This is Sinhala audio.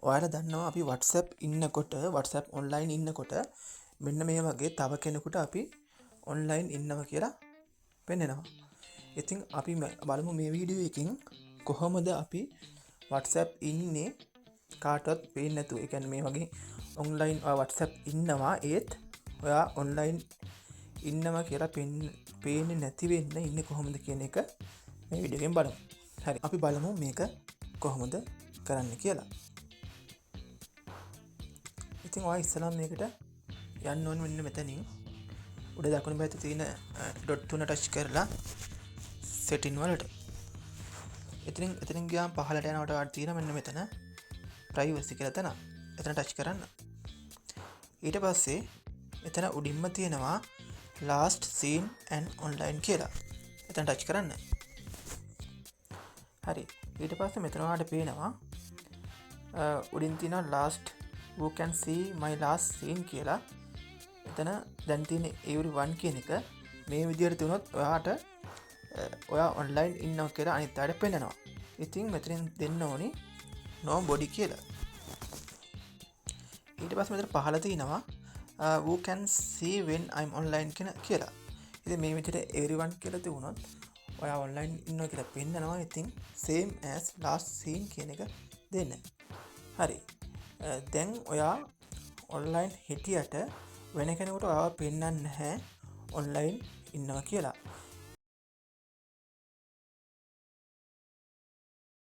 ඔයාලා දන්නවා අපි WhatsApp ඉන්නකොට WhatsApp online ඉන්නකොට මෙන්න මේ වගේ තව කෙනෙකුට අපි online ඉන්නවා කියලා පෙන්නනවා. ඉතින් අපි බලමු මේ වීඩියෝ එකකින් කොහොමද අපි WhatsApp ඉන්නේ කාටවත් පේන්නේ නැතුව. ඒ කියන්නේ මේ වගේ online WhatsApp ඉන්නවා ඒත් ඔයා online ඉන්නවා කියලා පේන්නේ නැති වෙන්න ඉන්නේ කොහොමද කියන එක මේ වීඩියෝ එකෙන් බලමු. හරි අපි බලමු මේක කොහොමද කරන්න කියලා. ඉතින් ඔයා ඉස්සෙල්ලාම මේකට යන්න ඕනේ මෙන්න මෙතනින් උඩ දකුණු පැත්තේ තියෙන ඩොට් තුන ටච් කරලා setting වලට. එතනින් ගියාම පහළට යනකොට ඔයාලට තියෙන මෙන්න මෙතන privacy කියලා තැන. එතන ටච් කරන්න. ඊට පස්සේ එතන උඩින්ම තියෙනවා last seen and online කියලා. එතන ටච් කරන්න. හරි. ඊට පස්සේ මෙතන ඔයාලට පේනවා උඩින් තියෙන last who can see my last scene කියලා. එතන දැන් තියෙන everyone කියන එක මේ විදිහට තුනොත් ඔයා online ඉන්නවා කියලා අනිත් අයට පෙන්නනවා. ඉතින් මෙතනින් දෙන්න ඕනි no body කියලා. ඊට පස්සේ මෙතන පහළ තියෙනවා who can see when I'm online කියලා. ඉතින් මේ විදිහට everyone කියලා තිබුණොත් ඔයා online ඉන්නවා කියලා පෙන්නනවා. ඉතින් same as last scene කියන එක දෙන්න. හරි. දැන් ඔයා online හිටියට වෙන කෙනෙකුට ඔයාව පෙන්නන්නේ නැහැ online ඉන්නවා කියලා.